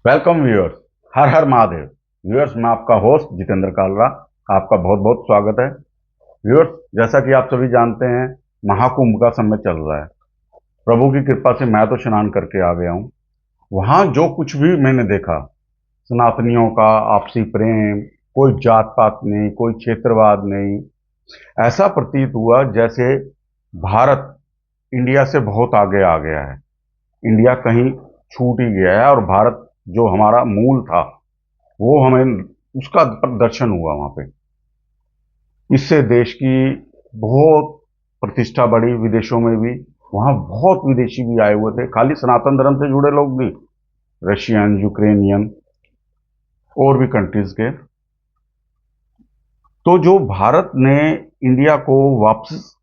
Welcome viewers. हर हर Mahadev. Viewers, मैं आपका होस्ट जितेंद्र कालरा। आपका बहुत बहुत स्वागत है। व्यूअर्स, जैसा कि आप सभी जानते हैं, महाकुंभ का समय चल रहा है। प्रभु की कृपा से मैं तो स्नान करके आ गया हूँ। वहाँ जो कुछ भी मैंने देखा, सनातनियों का आपसी प्रेम, कोई जात पात नहीं, कोई क्षेत्रवाद नहीं। ऐसा प्रतीत हुआ जैसे भारत इंडिया से बहुत आगे आ गया है। इंडिया कहीं छूट ही गया है और भारत जो हमारा मूल था, वो हमें उसका दर्शन हुआ वहां पे। इससे देश की बहुत प्रतिष्ठा बढ़ी विदेशों में भी। वहां बहुत विदेशी भी आए हुए थे, खाली सनातन धर्म से जुड़े लोग नहीं, रशियन, यूक्रेनियन और भी कंट्रीज के। तो जो भारत ने इंडिया को वापस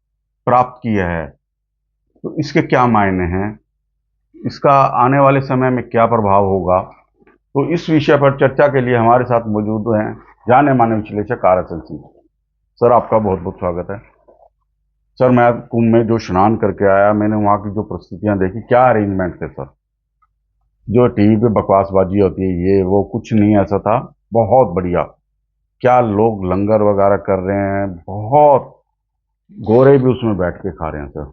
प्राप्त किया है, तो इसके क्या मायने हैं, इसका आने वाले समय में क्या प्रभाव होगा, तो इस विषय पर चर्चा के लिए हमारे साथ मौजूद हैं जाने माने विश्लेषक RSN सिंह। सर, आपका बहुत बहुत स्वागत है। सर, मैं कुंभ में जो स्नान करके आया, मैंने वहाँ की जो प्रस्तुतियां देखी, क्या अरेंजमेंट थे सर। जो टीवी पे बकवासबाजी होती है ये वो कुछ नहीं, ऐसा था। बहुत बढ़िया। क्या लोग लंगर वगैरह कर रहे हैं, बहुत गोरे भी उसमें बैठ के खा रहे हैं सर।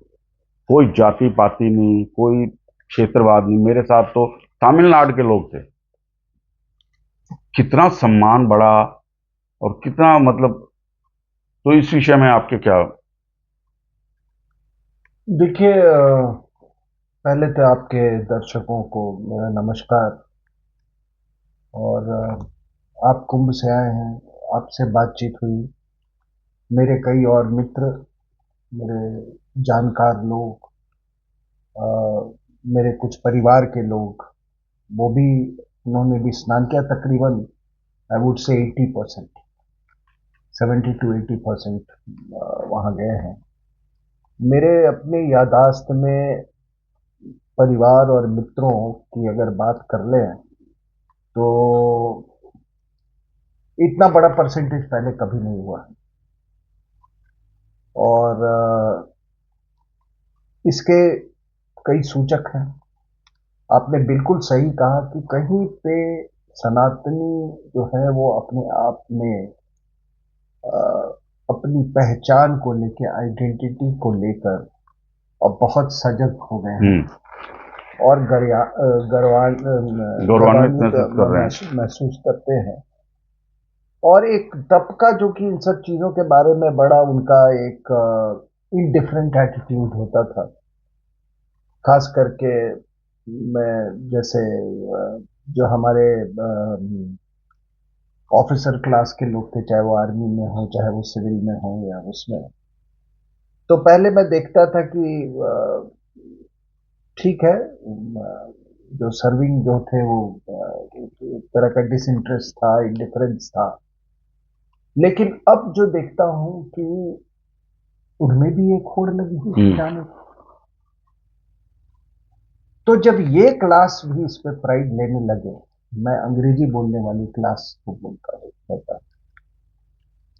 कोई जाति पाति नहीं, कोई क्षेत्रवाद नहीं। मेरे साथ तो तमिलनाडु के लोग थे। कितना सम्मान बढ़ा और कितना मतलब। तो इस विषय में आपके क्या। देखिए, पहले तो आपके दर्शकों को मेरा नमस्कार। और आप कुंभ से आए हैं, आपसे बातचीत हुई। मेरे कई और मित्र, मेरे जानकार लोग, अ, मेरे कुछ परिवार के लोग, वो भी, उन्होंने भी स्नान किया। तकरीबन आई वुड से 80%, 70 to 80% वहाँ गए हैं। मेरे अपने यादाश्त में परिवार और मित्रों की अगर बात कर लें तो इतना बड़ा परसेंटेज पहले कभी नहीं हुआ। और इसके कई सूचक हैं। आपने बिल्कुल सही कहा कि कहीं पे सनातनी जो है वो अपने आप में अ, अपनी पहचान को लेकर, आइडेंटिटी को लेकर और बहुत सजग हो गए हैं। हम्म। और गौरवान्वित गर्वान्वित महसूस कर रहे हैं। महसूस करते हैं। और एक तबका जो कि इन सब चीजों के बारे में बड़ा उनका एक इनडिफरेंट एटीट्यूड होता था। खास करके मैं जैसे जो हमारे ऑफिसर क्लास के लोग थे, चाहे वो आर्मी में हो, चाहे वो सिविल में हो या उसमें। तो पहले मैं देखता था कि ठीक है, जो सर्विंग जो थे वो एक तरह का डिसइंटरेस्ट था, इंडिफरेंस था। लेकिन अब जो देखता हूं कि उनमें भी एक होड़ लगी हुई है हम्म। जाने की। तो जब ये क्लास भी इस पे प्राइड लेने लगे, मैं अंग्रेजी बोलने वाली क्लास को बोलता होता,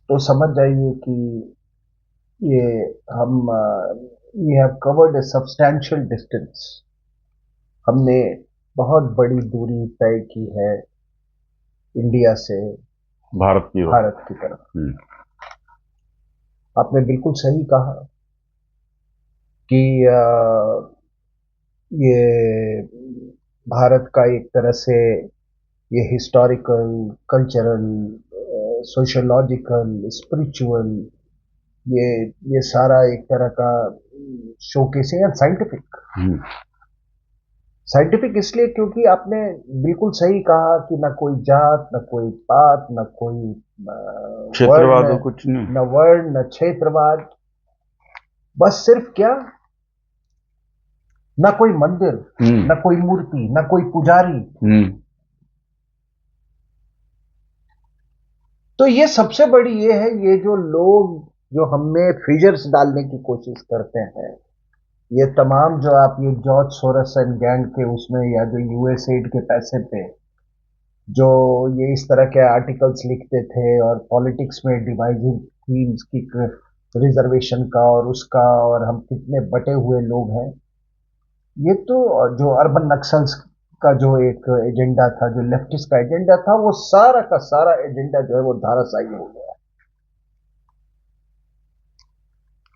तो समझ जाइए कि ये हम we have covered a substantial distance. हमने बहुत बड़ी दूरी तय की है इंडिया से भारत की ओर। भारत की तरफ। हम्म। आपने बिल्कुल सही कहा कि ये भारत का एक तरह से ये हिस्टोरिकल, कल्चरल, सोशोलॉजिकल, स्पिरिचुअल, ये ये सारा एक तरह का शोकेस है। साइंटिफिक, हम्म। साइंटिफिक इसलिए क्योंकि आपने बिल्कुल सही कहा कि न कोई जात, न कोई पात, न कोई क्षेत्रवाद वर्ण, कुछ नहीं। न वर्ण, न क्षेत्रवाद। बस सिर्फ क्या, न कोई मंदिर, हम्म। न कोई मूर्ति, न कोई पुजारी। हम्म। तो ये सबसे बड़ी ये है, ये जो लोग जो हमें फिगर्स डालने की कोशिश करते हैं, ये तमाम जो आप ये जॉर्ज सोरस एंड गैंग के उसमें, या जो यूएसएड के पैसे पे जो ये इस तरह के आर्टिकल्स लिखते थे और पॉलिटिक्स में डिवाइजिंग थीम्स की, रिजर्वेशन का और उसका, और हम कितने बटे हुए लोग हैं, ये तो जो अर्बन नक्सल्स का जो एक एजेंडा था, जो लेफ्टिस्ट का एजेंडा था, वो सारा का सारा एजेंडा जो है वो धाराशायी हो गया।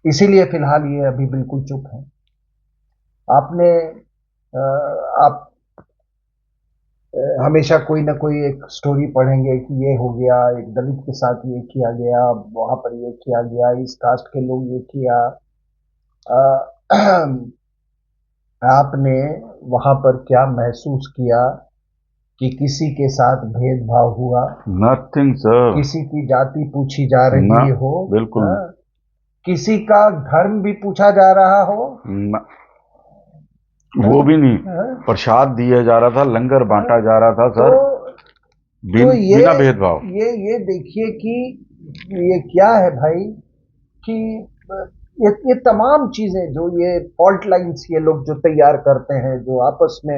इसीलिए फिलहाल ये अभी बिल्कुल चुप है। आपने आप हमेशा कोई ना कोई एक स्टोरी पढ़ेंगे कि ये हो गया, एक दलित के साथ ये किया गया, वहां पर ये किया गया, इस कास्ट के लोग ये किया। अ, आपने वहां पर क्या महसूस किया कि किसी के साथ भेदभाव हुआ, नथिंग सर। किसी की जाति पूछी जा ना, रही हो, बिल्कुल हाँ, किसी का धर्म भी पूछा जा रहा हो, ना, वो भी नहीं। हाँ, प्रसाद दिया जा रहा था, लंगर बांटा जा रहा था तो सर, तो बिना भेदभाव। ये देखिए कि ये क्या है भाई, कि ये तमाम चीजें जो ये फॉल्ट लाइंस ये लोग जो तैयार करते हैं, जो आपस में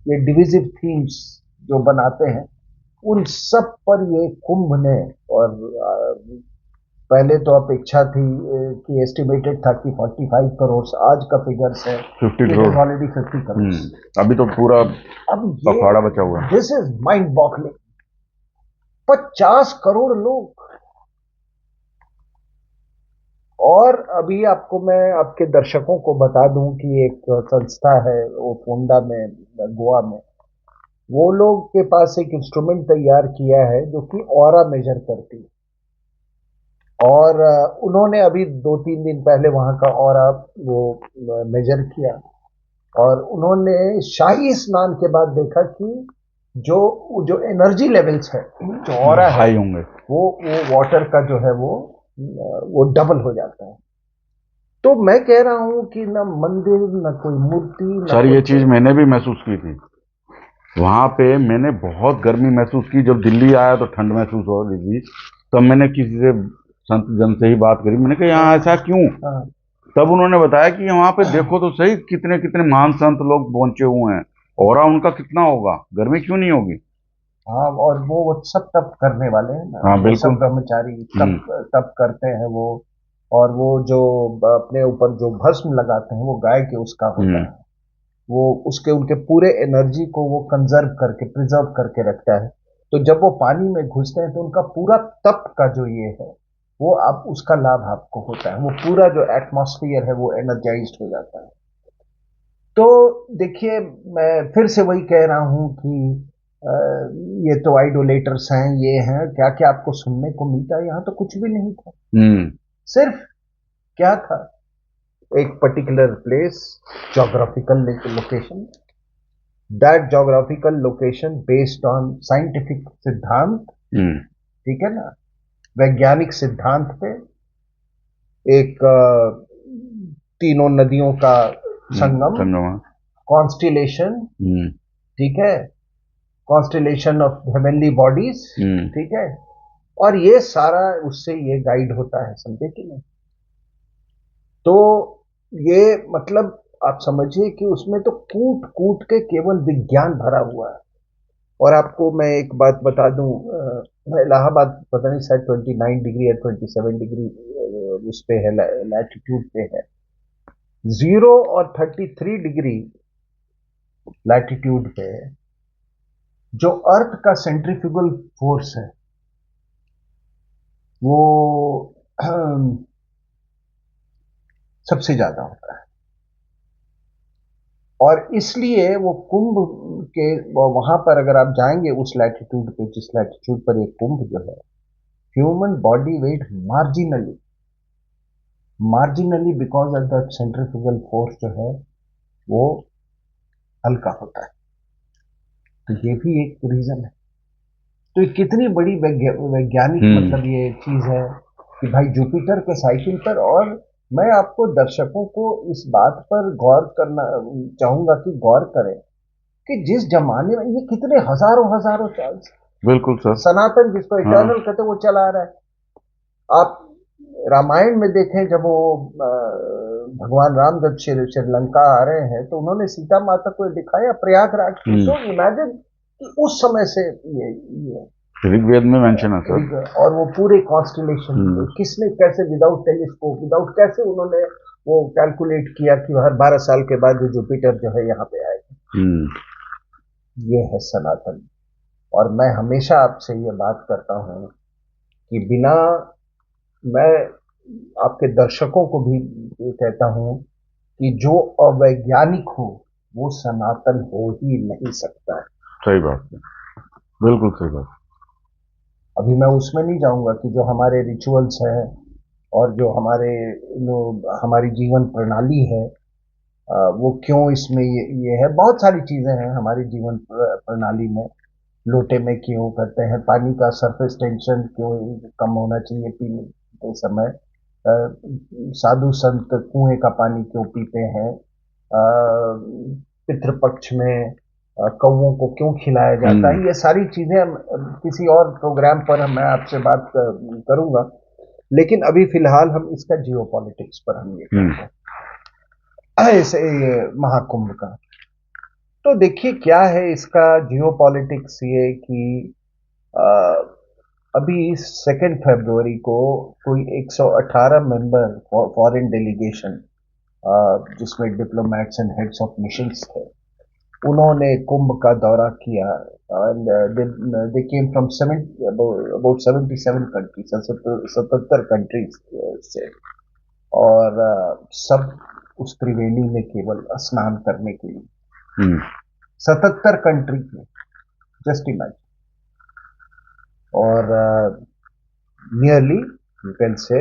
ये डिविजिव थीम्स जो बनाते हैं, उन सब पर ये कुंभ ने, और पहले तो अपेक्षा थी कि एस्टिमेटेड था कि 45 करोड़, आज का फिगर्स है 50 it crore. Is already 50 crore. अभी तो पूरा अब ये पखवाड़ा बचा हुआ है। This is mind boggling. 50 crore लोग। और अभी आपको मैं आपके दर्शकों को बता दूं कि एक संस्था है वो फोंडा में, गोवा में, वो लोग के पास एक इंस्ट्रूमेंट तैयार किया है जो कि ऑरा मेजर करती है। और उन्होंने अभी 2-3 दिन पहले वहां का ऑरा वो मेजर किया, और उन्होंने शाही स्नान के बाद देखा कि जो जो एनर्जी लेवल्स है, जो ऑरा है, हाई होंगे। वो वाटर का जो है वो डबल हो जाता है। तो मैं कह रहा हूं कि ना मंदिर, ना कोई मूर्ति, ना सर, ये कुछ। चीज मैंने भी महसूस की थी। वहां पे मैंने बहुत गर्मी महसूस की। जब दिल्ली आया तो ठंड महसूस हो रही थी। तब मैंने किसी से, संत जन से ही बात करी। मैंने कहा यहाँ ऐसा क्यों? हाँ, तब उन्होंने बताया कि वहां पे देखो तो सही, कितने कितने महान संत लोग पहुंचे हुए हैं। और उनका कितना होगा, गर्मी क्यों नहीं होगी? हाँ, और वो सब तप करने वाले हैं ना, हाँ, वो सब बिल्कुल। ब्रह्मचारी हम्म। तप करते हैं वो। और वो जो अपने ऊपर जो भस्म लगाते हैं वो गाय के उसका होता हम्म। है। वो उसके उनके पूरे एनर्जी को वो कंजर्व करके, प्रिजर्व करके रखता है। तो जब वो पानी में घुसते हैं तो उनका पूरा तप का जो ये है, वो आप उसका लाभ आपको होता है। वो पूरा जो एटमॉस्फेयर है वो एनर्जाइज्ड हो जाता है। तो देखिए, मैं फिर से वही कह रहा हूं कि अ, ये तो आइडोलेटर्स हैं, ये हैं, क्या क्या आपको सुनने को मिलता है। यहाँ तो कुछ भी नहीं था। हम्म। सिर्फ क्या था, एक particular place, geographical location, that geographical location based on scientific सिद्धांत, हम्म। ठीक है ना, वैज्ञानिक सिद्धांत पे, एक तीनों नदियों का संगम, संगम। कॉन्स्टिलेशन, हम्म। ठीक है, कॉन्स्टिलेशन ऑफ हेवनली बॉडीज, हम्म। ठीक है। और ये सारा उससे ये गाइड होता है, समझे कि नहीं? तो ये मतलब आप समझिए कि उसमें तो कूट कूट के केवल विज्ञान भरा हुआ है। और आपको मैं एक बात बता दूं, इलाहाबाद पता नहीं शायद 29 डिग्री या 27 डिग्री उस पे है, लैटिट्यूड पे है। 0 और 33 डिग्री लैटिट्यूड पे जो अर्थ का सेंट्रीफ्यूगल फोर्स है वो सबसे ज्यादा होता है। और इसलिए वो कुंभ के वहां पर अगर आप जाएंगे उस लैटिट्यूड पे, जिस लैटिट्यूड पर एक कुंभ जो है, human body weight marginally, marginally because of the centrifugal force जो है वो हल्का होता है। तो ये भी एक रीजन है। तो ये कितनी बड़ी वैज्ञानिक मतलब ये चीज है कि भाई जुपिटर के साइकिल पर। और मैं आपको दर्शकों को इस बात पर गौर करना चाहूंगा कि गौर करें कि जिस जमाने में ये कितने हजारों हजारों साल से बिल्कुल सर। सनातन, जिसको हाँ। इटर्नल कहते हैं, वो चला आ रहा है। आप रामायण में देखें, जब वो भगवान राम जब श्रीलंका आ रहे हैं तो उन्होंने सीता माता को दिखाया प्रयागराज की। तो इमेजिन कि उस समय से ये ऋग्वेद में मेंशन है सर। और वो पूरे कॉन्स्टिलेशन किसने कैसे, विदाउट टेलीस्कोप, विदाउट, कैसे उन्होंने वो कैलकुलेट किया कि हर 12 साल के बाद जो जुपिटर जो है यहाँ पे आएगा। ये है सनातन। और मैं हमेशा आपसे ये बात करता हूँ कि बिना, मैं आपके दर्शकों को भी ये कहता हूँ कि जो अवैज्ञानिक हो वो सनातन हो ही नहीं सकता है। सही बात है, बिल्कुल सही बात। अभी मैं उसमें नहीं जाऊंगा कि जो हमारे रिचुअल्स हैं और जो हमारे हमारी जीवन प्रणाली है, वो क्यों इसमें ये है। बहुत सारी चीजें हैं हमारी जीवन प्रणाली में। लोटे में क्यों करते हैं, पानी का सरफेस टेंशन क्यों कम होना चाहिए पीने के समय, अ, साधु संत कुएं का पानी क्यों पीते हैं, पितृपक्ष में कौओं को क्यों खिलाया जाता है, ये सारी चीजें किसी और प्रोग्राम पर मैं आपसे बात करूंगा। लेकिन अभी फिलहाल हम इसका जियो पॉलिटिक्स पर हम ये करते हैं, ऐसे ये महाकुंभ का। तो देखिए क्या है इसका जियो पॉलिटिक्स, ये कि अ, अभी 2 फरवरी को कोई 118 मेंबर फॉरेन डेलीगेशन, जिसमें diplomats and heads of missions थे, उन्होंने कुंभ का दौरा किया। And they came from about 77 countries, 77 countries से। और सब उस त्रिवेणी में केवल स्नान करने के लिए 77 कंट्री में, जस्ट इमेजिन। और nearly you can say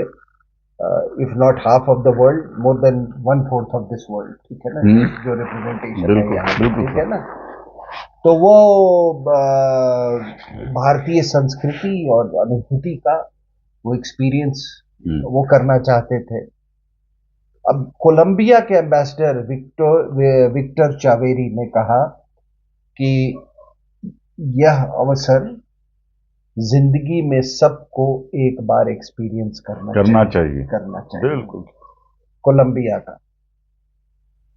if not half of the world, more than 1/4 of this world, ठीक है ना, जो रिप्रेजेंटेशन है यहाँ, ठीक है ना। तो वो भारतीय संस्कृति और अनुभूति का वो एक्सपीरियंस वो करना चाहते थे। अब कोलंबिया के एम्बेसडर विक्टर चावेरी ने कहा कि यह अवसर जिंदगी में सबको एक बार एक्सपीरियंस करना चाहिए। बिल्कुल। कोलंबिया का,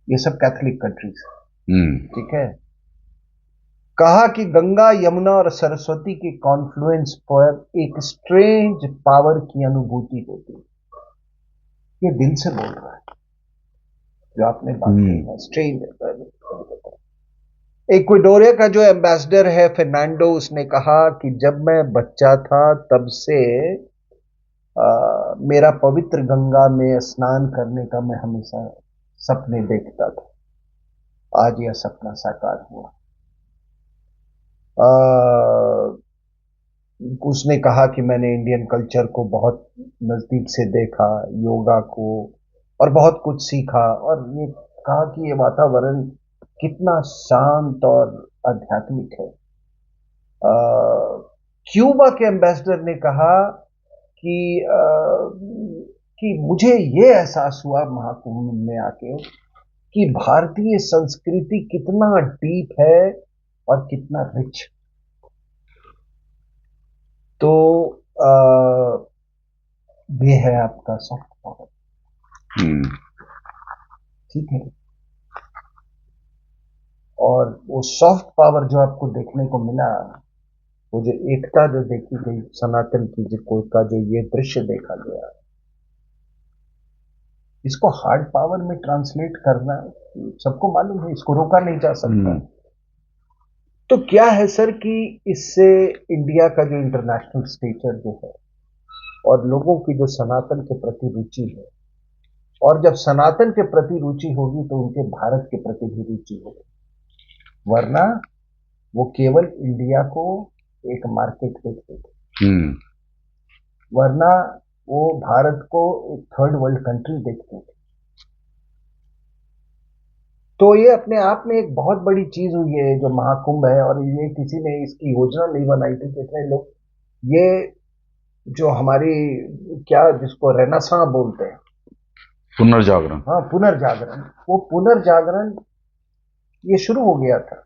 ये सब कैथोलिक कंट्रीज, ठीक है। कहा कि गंगा, यमुना और सरस्वती के कॉन्फ्लुएंस पर एक स्ट्रेंज पावर की अनुभूति होती है। ये दिल से बोल रहा है जो आपने बात की, स्ट्रेंज। इक्वेडोरिया का जो एम्बेसडर है फर्नांडो, उसने कहा कि जब मैं बच्चा था तब से मेरा पवित्र गंगा में स्नान करने का मैं हमेशा सपने देखता था। आज यह सपना साकार हुआ। उसने कहा कि मैंने इंडियन कल्चर को बहुत नजदीक से देखा, योगा को, और बहुत कुछ सीखा। और ये कहा कि ये वातावरण कितना शांत और आध्यात्मिक है। क्यूबा के एम्बेसडर ने कहा कि मुझे ये एहसास हुआ महाकुंभ में आके कि भारतीय संस्कृति कितना डीप है और कितना रिच। तो ये है आपका सॉफ्ट पावर, ठीक है। और वो सॉफ्ट पावर जो आपको देखने को मिला, वो जो एकता जो देखी गई सनातन की, का जो ये दृश्य देखा गया, इसको हार्ड पावर में ट्रांसलेट करना सबको मालूम है, इसको रोका नहीं जा सकता। तो क्या है सर कि इससे इंडिया का जो इंटरनेशनल स्टेचर जो है और लोगों की जो सनातन के प्रति रुचि है, और जब सनातन के प्रति रुचि होगी तो उनके भारत के प्रति भी रुचि होगी, वरना वो केवल इंडिया को एक मार्केट देखते थे, वरना वो भारत को एक थर्ड वर्ल्ड कंट्री देखते थे। तो ये अपने आप में एक बहुत बड़ी चीज हुई है जो महाकुंभ है। और ये किसी ने इसकी योजना नहीं बनाई थी, कितने लोग, ये जो हमारी, क्या जिसको रेनेसां बोलते हैं, पुनर्जागरण, हाँ पुनर्जागरण, वो पुनर्जागरण ये शुरू हो गया था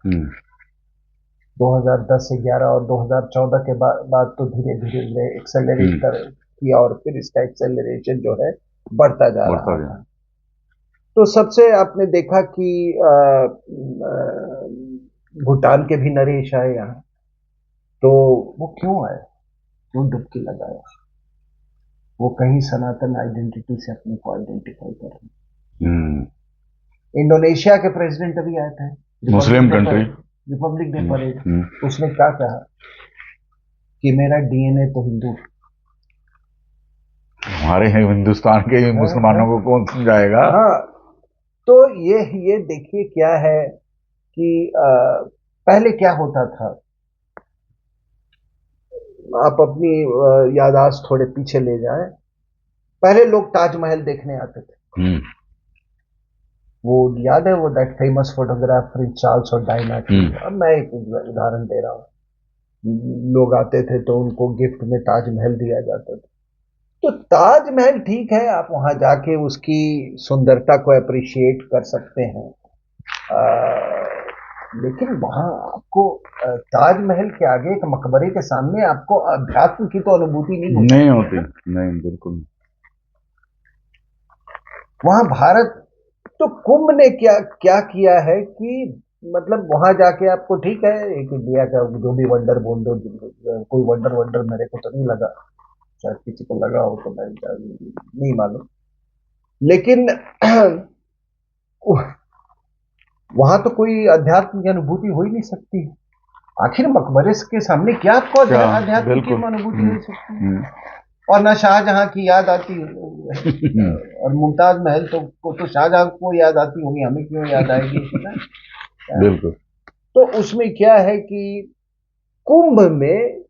2010 से 11, और 2014 के बाद तो धीरे धीरे एक्सेलरेट किया, और फिर इसका एक्सेलरेशन जो है बढ़ता जा रहा था। तो सबसे आपने देखा कि भूटान के भी नरेश आए यहाँ। तो वो क्यों आए, क्यों डुबकी लगाया? वो कहीं सनातन आइडेंटिटी से अपने को आइडेंटिफाई कर रहे हैं। इंडोनेशिया के प्रेसिडेंट अभी आए थे, Muslim country, Republic day parade, उसने क्या कहा कि मेरा डीएनए तो हिंदू हमारे हैं हिंदुस्तान के है, मुसलमानों को कौन समझाएगा। हाँ। तो ये देखिए क्या है कि पहले क्या होता था, आप अपनी याददाश्त थोड़े पीछे ले जाएं। पहले लोग ताजमहल देखने आते थे। वो याद है वो that famous photograph Prince Charles और डायना की। अब मैं एक उदाहरण दे रहा हूँ। लोग आते थे तो उनको गिफ्ट में ताजमहल दिया जाता था। तो ताजमहल ठीक है, आप वहां जाके उसकी सुंदरता को अप्रिशिएट कर सकते हैं, लेकिन वहां आपको ताजमहल के आगे एक मकबरे के सामने आपको अध्यात्म की तो अनुभूति नहीं होती। नहीं होती, नहीं, बिल्कुल। वहां भारत, तो कुंभ ने क्या क्या किया है कि मतलब वहां जाके आपको ठीक है एक इंडिया का जो भी वंडर बोल दो, कोई वंडर वंडर मेरे को तो नहीं लगा, शायद किसी को लगा हो तो मैं नहीं मालूम, लेकिन वहां तो कोई अध्यात्म की अनुभूति हो ही नहीं सकती। आखिर मकबरे के सामने क्या आपको अध्यात्म की अनुभूति हो सकती है? और ना शाहजहां की याद आती और मुमताज महल तो शाहजहां को याद आती होगी, हमें क्यों याद आएगी ना? बिल्कुल। तो उसमें क्या है कि कुंभ में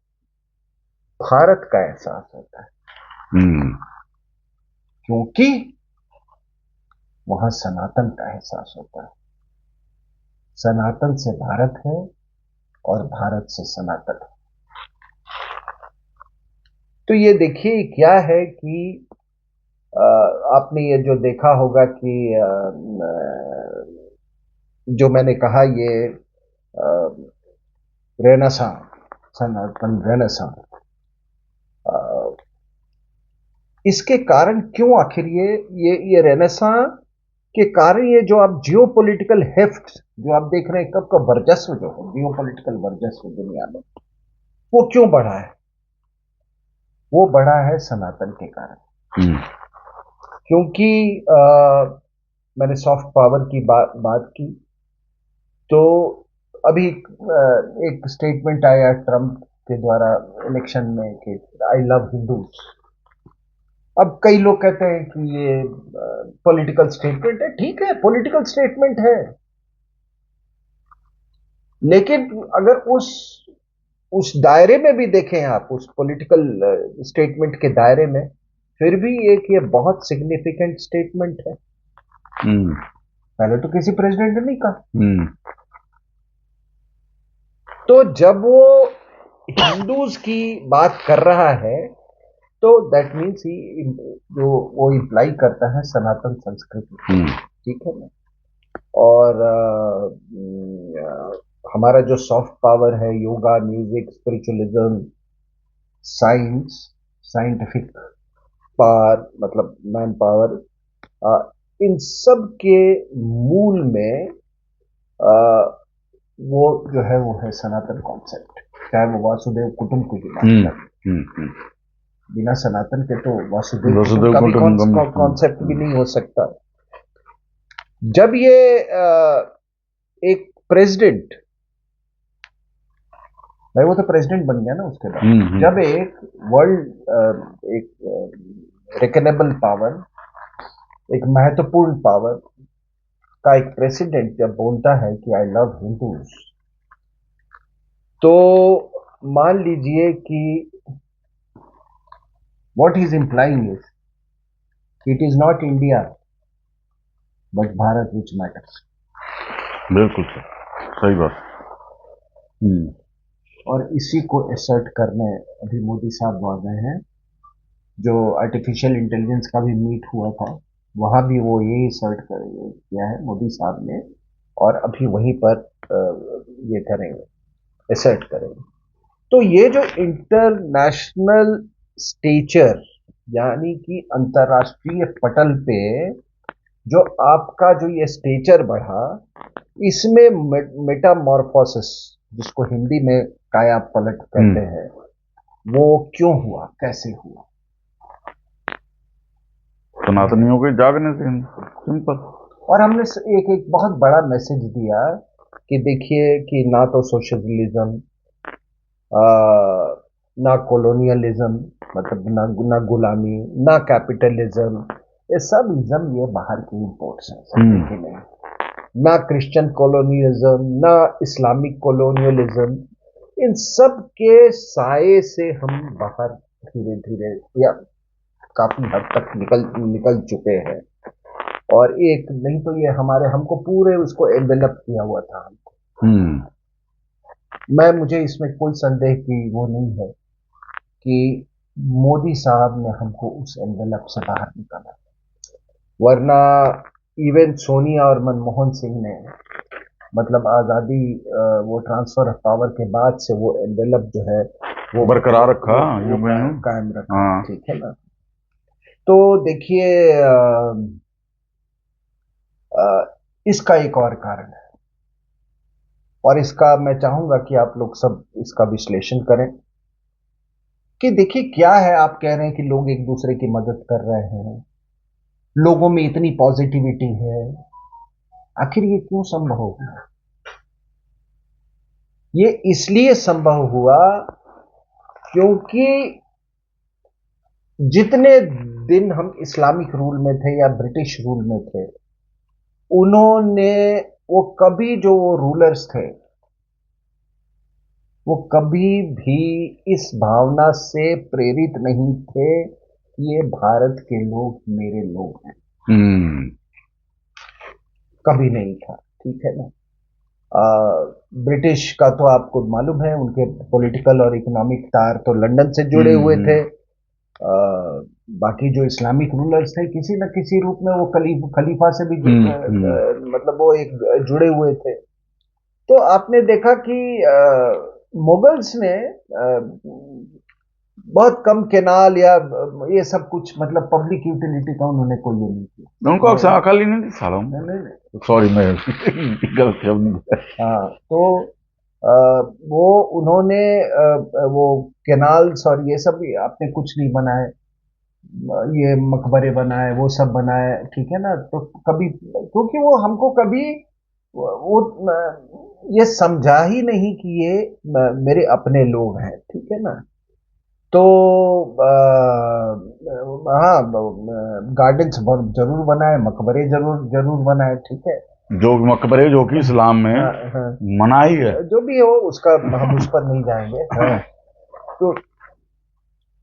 भारत का एहसास होता है, क्योंकि वहां सनातन का एहसास होता है। सनातन से भारत है और भारत से सनातन है। तो ये देखिए क्या है कि आपने ये जो देखा होगा कि जो मैंने कहा ये रेनेसां, सनातन रेनेसां, इसके कारण क्यों आखिर ये रेनेसां के कारण ये जो आप जियो पॉलिटिकल हेफ्ट जो आप देख रहे हैं, कब का वर्चस्व जो है जियो पॉलिटिकल वर्चस्व दुनिया में, वो क्यों बढ़ा है? वो बढ़ा है सनातन के कारण। क्योंकि मैंने सॉफ्ट पावर की बात की, तो अभी एक स्टेटमेंट आया ट्रंप के द्वारा इलेक्शन में कि आई लव हिंदूज। अब कई लोग कहते हैं कि ये पॉलिटिकल स्टेटमेंट है। ठीक है, पॉलिटिकल स्टेटमेंट है, लेकिन अगर उस दायरे में भी देखें आप, उस पॉलिटिकल स्टेटमेंट के दायरे में, फिर भी एक ये बहुत सिग्निफिकेंट स्टेटमेंट है। पहले तो किसी प्रेसिडेंट ने नहीं कहा। तो जब वो हिंदूज की बात कर रहा है तो दैट मीन्स ही जो वो इम्प्लाई करता है सनातन संस्कृति, ठीक है ना? और हमारा जो सॉफ्ट पावर है, yoga, music, spiritualism, science, scientific power, मतलब मैन पावर, इन सब के मूल में वो जो है वो है सनातन कॉन्सेप्ट। चाहे वो वासुदेव कुटुंब की बात करें, बिना सनातन के तो वासुदेव कुटुंब का भी कॉन्सेप्ट भी नहीं हो सकता। जब ये एक प्रेसिडेंट, भाई वो तो प्रेसिडेंट बन गया ना उसके बाद, जब एक वर्ल्ड एक रिकनेबल पावर, एक महत्वपूर्ण पावर का एक प्रेसिडेंट जब बोलता है कि आई लव हिंदूज, तो मान लीजिए कि what is implying is it is not India but Bharat which matters. बिल्कुल सही बात। और इसी को असर्ट करने अभी मोदी साहब आ गए हैं। जो आर्टिफिशियल इंटेलिजेंस का भी मीट हुआ था, वहां भी वो यही असर्ट किया है मोदी साहब ने, और अभी वहीं पर ये करेंगे, असर्ट करेंगे। तो ये जो इंटरनेशनल स्टेचर, यानी कि अंतर्राष्ट्रीय पटल पे जो आपका जो ये स्टेचर बढ़ा, इसमें मेटामॉर्फोसिस, जिसको हिंदी में काया पलट कहते हैं, वो क्यों हुआ, कैसे हुआ? सनातनियों के जागने से, सिंपल। और हमने एक बहुत बड़ा मैसेज दिया कि देखिए कि ना तो सोशलिज्म, ना कॉलोनियलिज्म, मतलब ना गुलामी, ना कैपिटलिज्म, ये सब इज्म ये बाहर के इम्पोर्ट्स हैं, समझे कि नहीं। ना क्रिश्चियन कॉलोनियलिज्म, ना इस्लामिक कॉलोनियलिज्म, इन सब के साए से हम बाहर धीरे धीरे या काफी हद तक निकल निकल चुके हैं। और एक नहीं तो ये हमारे हमको पूरे उसको एनवेलप किया हुआ था हमको। मुझे इसमें कोई संदेह की वो नहीं है कि मोदी साहब ने हमको उस एनवेलप से बाहर निकाला, वरना इवन सोनिया और मनमोहन सिंह ने मतलब आज़ादी वो ट्रांसफर ऑफ पावर के बाद से वो एनवेलप जो है वो बरकरार रखा, वो ये मैं कायम रखा, हाँ। ठीक है ना। तो देखिए इसका एक और कारण है, और इसका मैं चाहूंगा कि आप लोग सब इसका विश्लेषण करें कि देखिए क्या है। आप कह रहे हैं कि लोग एक दूसरे की मदद कर रहे हैं, लोगों में इतनी पॉजिटिविटी है, आखिर ये क्यों संभव हुआ? ये इसलिए संभव हुआ क्योंकि जितने दिन हम इस्लामिक रूल में थे या ब्रिटिश रूल में थे, उन्होंने वो कभी जो रूलर्स थे वो कभी भी इस भावना से प्रेरित नहीं थे कि ये भारत के लोग मेरे लोग हैं, कभी नहीं था, ठीक है ना। ब्रिटिश का तो आपको मालूम है, उनके पॉलिटिकल और इकोनॉमिक तार तो लंदन से जुड़े हुए थे। बाकी जो इस्लामिक रूलर्स थे किसी न किसी रूप में वो खलीफा से भी मतलब वो एक जुड़े हुए थे। तो आपने देखा कि मुगल्स ने बहुत कम केनाल या ये सब कुछ मतलब पब्लिक यूटिलिटी का उन्होंने कोई ये नहीं किया। उनको अकल ही नहीं थी सालों में। नहीं। सॉरी, मैं गलत शब्द। हाँ, तो वो उन्होंने वो केनाल्स और ये सब आपने कुछ नहीं बनाए, ये मकबरे बनाए, वो सब बनाए, ठीक है ना। तो कभी क्योंकि वो हमको कभी वो ये समझा ही नहीं कि ये मेरे अपने लोग हैं, ठीक है ना। तो हाँ, गार्डन्स जरूर बनाए, मकबरे जरूर जरूर बनाए, ठीक है। जो मकबरे जो कि इस्लाम में हाँ, हाँ, मना ही है। जो भी हो उसका हम उस पर नहीं जाएंगे। हाँ, तो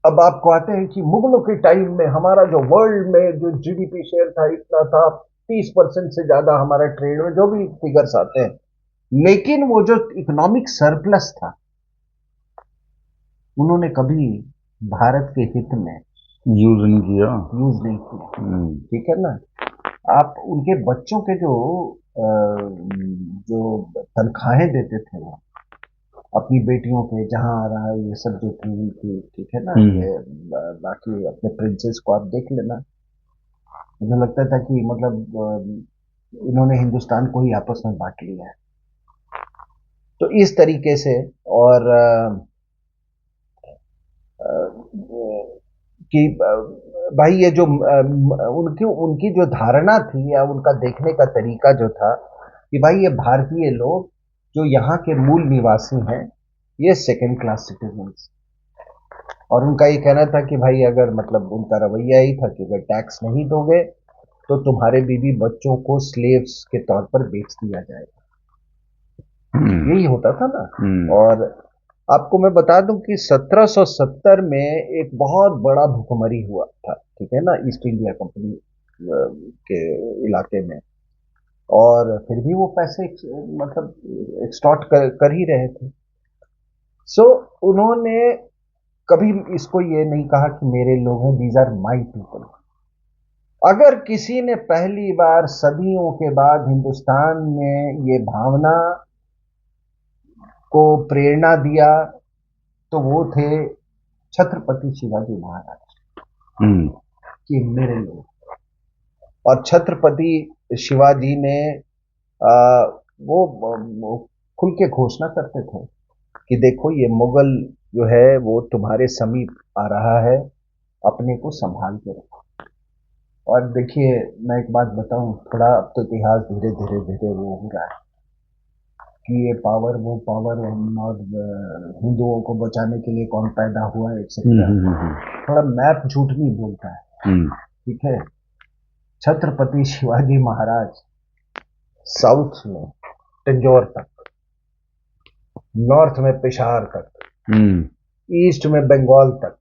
अब आपको आते हैं कि मुगलों के टाइम में हमारा जो वर्ल्ड में जो जीडीपी शेयर था इतना था, 30% से ज्यादा हमारा ट्रेड में, जो भी फिगर्स आते हैं, लेकिन वो जो इकोनॉमिक सरप्लस था उन्होंने कभी भारत के हित में यूज नहीं किया। ठीक है ना। आप उनके बच्चों के जो तनख्वाहें देते थे वो अपनी बेटियों के, जहां आ रहा है ये सब जो थी उनकी, ठीक है ना। ये बाकी अपने प्रिंसेस को आप देख लेना, मुझे लगता था कि मतलब इन्होंने हिंदुस्तान को ही आपस में बांट लिया है। तो इस तरीके से, और कि भाई ये जो उनकी उनकी जो धारणा थी या उनका देखने का तरीका जो था कि भाई ये भारतीय लोग जो यहाँ के मूल निवासी हैं ये सेकेंड क्लास सिटीजन्स। और उनका ये कहना था कि भाई अगर मतलब उनका रवैया ही था कि अगर टैक्स नहीं दोगे तो तुम्हारे बीवी बच्चों को स्लेव्स के तौर पर बेच दिया जाएगा, यही होता था ना। और आपको मैं बता दूं कि 1770 में एक बहुत बड़ा भुखमरी हुआ था, ठीक है ना, ईस्ट इंडिया कंपनी के इलाके में। और फिर भी वो पैसे मतलब एक्सटॉर्ट कर ही रहे थे। सो उन्होंने कभी इसको ये नहीं कहा कि मेरे लोग हैं, दीज आर माई पीपल। अगर किसी ने पहली बार सदियों के बाद हिंदुस्तान में ये भावना को प्रेरणा दिया तो वो थे छत्रपति शिवाजी महाराज, कि मेरे लोग। और छत्रपति शिवाजी ने आ, वो खुल के घोषणा करते थे कि देखो ये मुगल जो है वो तुम्हारे समीप आ रहा है, अपने को संभाल के रखो। और देखिए मैं एक बात बताऊं, थोड़ा अब तो इतिहास धीरे धीरे धीरे वो हो रहा है कि ये पावर वो पावर, और हिंदुओं को बचाने के लिए कौन पैदा हुआ है, एक्सेट्रा। थोड़ा मैप झूठ नहीं बोलता है, ठीक है। छत्रपति शिवाजी महाराज साउथ में तंजौर तक, नॉर्थ में पेशावर तक, ईस्ट में बंगाल तक,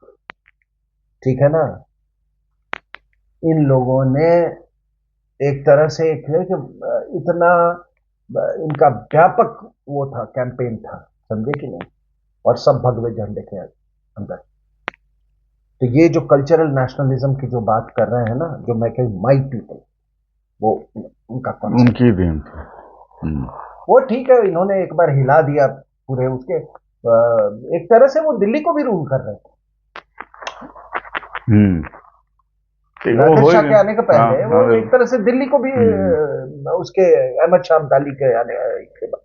ठीक है ना। इन लोगों ने एक तरह से इतना इनका व्यापक वो था, कैंपेन था, समझे कि नहीं। और सब भगवे झंडे के अंदर। तो ये जो कल्चरल नेशनलिज्म की जो बात कर रहे हैं ना, जो मैं कहूँ माई पीपल, वो उनका कॉन्सेप्ट, उनकी देन थी। वो ठीक है, इन्होंने एक बार हिला दिया पूरे उसके। एक तरह से वो दिल्ली को भी रूल कर रहे थे। राकेश शाह के आने के पहले वो एक तरह से दिल्ली को भी उसके अहमद शाह अब्दाली के आने के बाद।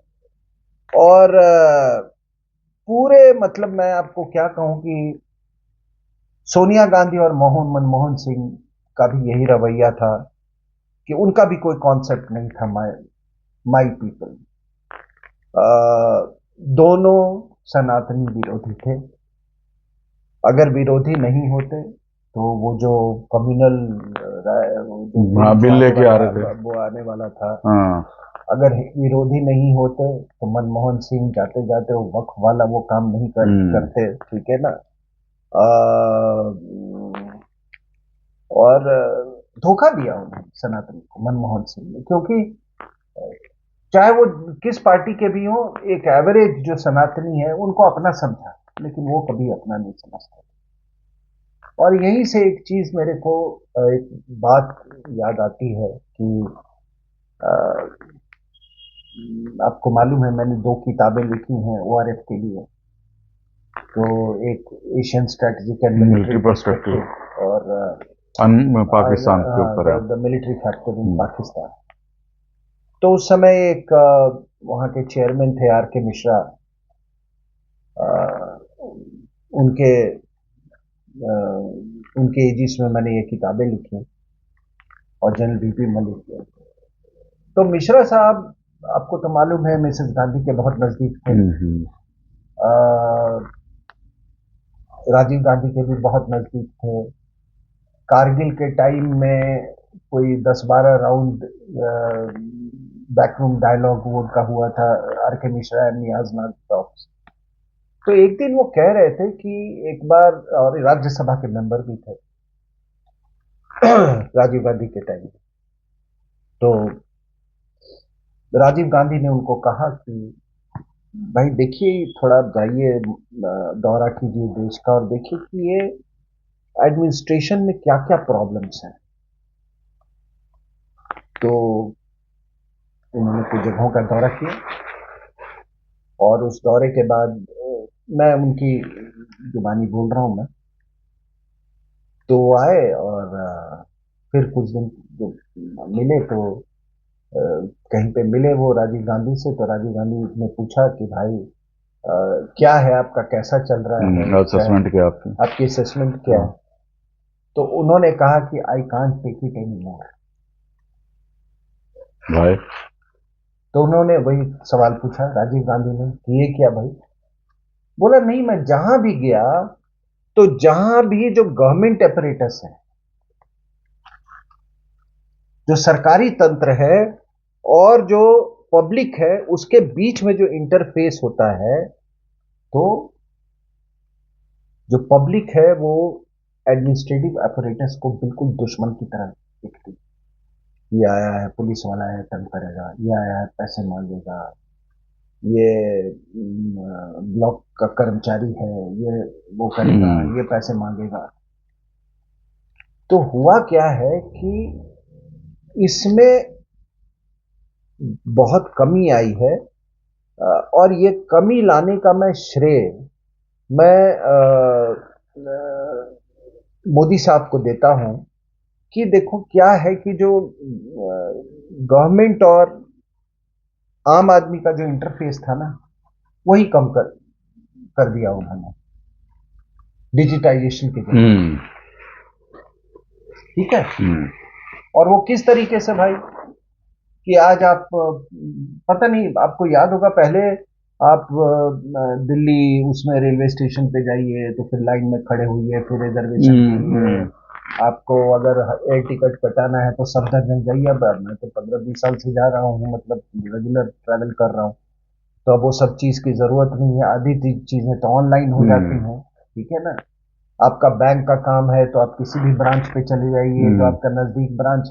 और पूरे मतलब मैं आपको क्या कहूं कि सोनिया गांधी और मनमोहन सिंह का भी यही रवैया था कि उनका भी कोई कॉन्सेप्ट नहीं था माई पीपल। दोनों सनातनी विरोधी थे। अगर विरोधी नहीं होते तो वो जो कम्युनल बिल लेके आ रहे थे, वो आने वाला था। अगर विरोधी नहीं होते तो मनमोहन सिंह जाते जाते वो वक्फ वाला वो काम नहीं करते, ठीक है ना। और धोखा दिया उन्होंने सनातन को, मनमोहन सिंह ने, क्योंकि चाहे वो किस पार्टी के भी हो, एक एवरेज जो सनातनी है उनको अपना समझा, लेकिन वो कभी अपना नहीं समझता। और यहीं से एक चीज मेरे को एक बात याद आती है कि आपको मालूम है मैंने 2 किताबें लिखी हैं ORF के लिए। तो एक Asian strategic and military perspective और पाकिस्तान के ऊपर है, the military factor in Pakistan. तो उस समय एक वहाँ के चेयरमैन थे RK मिश्रा, उनके एजिस में मैंने ये किताबें लिखी, और जनरल VP मलिक। तो मिश्रा साहब, आपको तो मालूम है, मिसेस गांधी के बहुत नजदीक थे। राजीव गांधी के भी बहुत नजदीक थे। कारगिल के टाइम में कोई 10-12 राउंड बैकरूम डायलॉग वो उनका हुआ था, RK Mishra and Niyaz Nag talks. तो एक दिन वो कह रहे थे कि एक बार, और राज्यसभा के मेंबर भी थे राजीव गांधी के टाइम। तो राजीव गांधी ने उनको कहा कि भाई देखिए, थोड़ा जाइए, दौरा कीजिए देश का, और देखिए कि ये एडमिनिस्ट्रेशन में क्या क्या प्रॉब्लम्स हैं। तो उन्होंने कुछ जगहों का दौरा किया, और उस दौरे के बाद, मैं उनकी जुबानी बोल रहा हूं मैं, तो वो आए और फिर कुछ दिन जो मिले, तो कहीं पे मिले वो राजीव गांधी से। तो राजीव गांधी ने पूछा कि भाई क्या है आपका, कैसा चल रहा है, असेसमेंट क्या आपकी असेसमेंट क्या है। तो उन्होंने कहा कि I can't take it any more भाई। तो उन्होंने वही सवाल पूछा राजीव गांधी ने कि ये क्या भाई। बोला नहीं, मैं जहां भी गया तो जहां भी जो गवर्नमेंट अपरेटस है, जो सरकारी तंत्र है, और जो पब्लिक है, उसके बीच में जो इंटरफेस होता है, तो जो पब्लिक है वो एडमिनिस्ट्रेटिव अपरेटस को बिल्कुल दुश्मन की तरह दिखती। ये आया है पुलिस वाला है, तंग करेगा, ये आया है पैसे मांगेगा, ये ब्लॉक का कर्मचारी है, ये वो करेगा, ये पैसे मांगेगा। तो हुआ क्या है कि इसमें बहुत कमी आई है, और ये कमी लाने का मैं श्रेय मोदी साहब को देता हूं कि देखो क्या है कि जो गवर्नमेंट और आम आदमी का जो इंटरफेस था ना, वही कम कर दिया उन्होंने डिजिटाइजेशन के जरिए, ठीक है। और वो किस तरीके से भाई, कि आज आप पता नहीं, आपको याद होगा पहले आप दिल्ली उसमें रेलवे स्टेशन पे जाइए तो फिर लाइन में खड़े हुइए, फिर रिजर्वेशन लीजिए। हम्म। आपको अगर एयर टिकट कटाना है तो सफदरजंग जाइए। अब मैं तो 15-20 साल से जा रहा हूँ, मतलब रेगुलर ट्रैवल कर रहा हूँ, तो अब वो सब चीज की जरूरत नहीं है। आधी चीजें तो ऑनलाइन हो जाती हम्म। हैं, ठीक है ना। आपका बैंक का काम है तो आप किसी भी ब्रांच पे चले जाइए, जो हम्म। आपका नजदीक ब्रांच।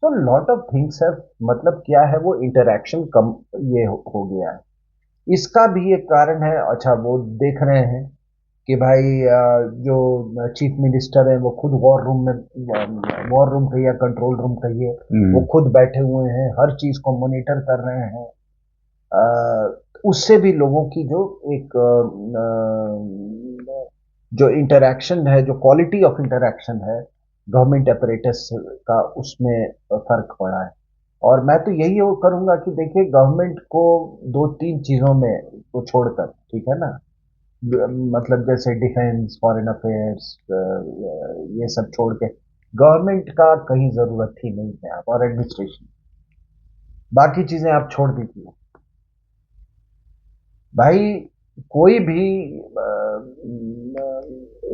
तो लॉट ऑफ थिंग्स है, मतलब क्या है, वो इंटरेक्शन कम ये हो गया है। इसका भी एक कारण है। अच्छा, वो देख रहे हैं कि भाई जो चीफ मिनिस्टर है वो खुद वॉर रूम में, वॉर रूम कहिए या कंट्रोल रूम कहिए, वो हम्म। खुद बैठे हुए हैं, हर चीज को मॉनिटर कर रहे हैं। उससे भी लोगों की जो एक जो इंटरेक्शन है, जो क्वालिटी ऑफ इंटरेक्शन है गवर्नमेंट अपरेटस का, उसमें फर्क पड़ा है। और मैं तो यही वो करूंगा कि देखिए, गवर्नमेंट को दो तीन चीजों में को छोड़कर, ठीक है ना, मतलब जैसे डिफेंस, फॉरेन अफेयर्स, ये सब छोड़ के गवर्नमेंट का कहीं जरूरत ही नहीं है आप, और एडमिनिस्ट्रेशन, बाकी चीजें आप छोड़ दीजिए भाई। कोई भी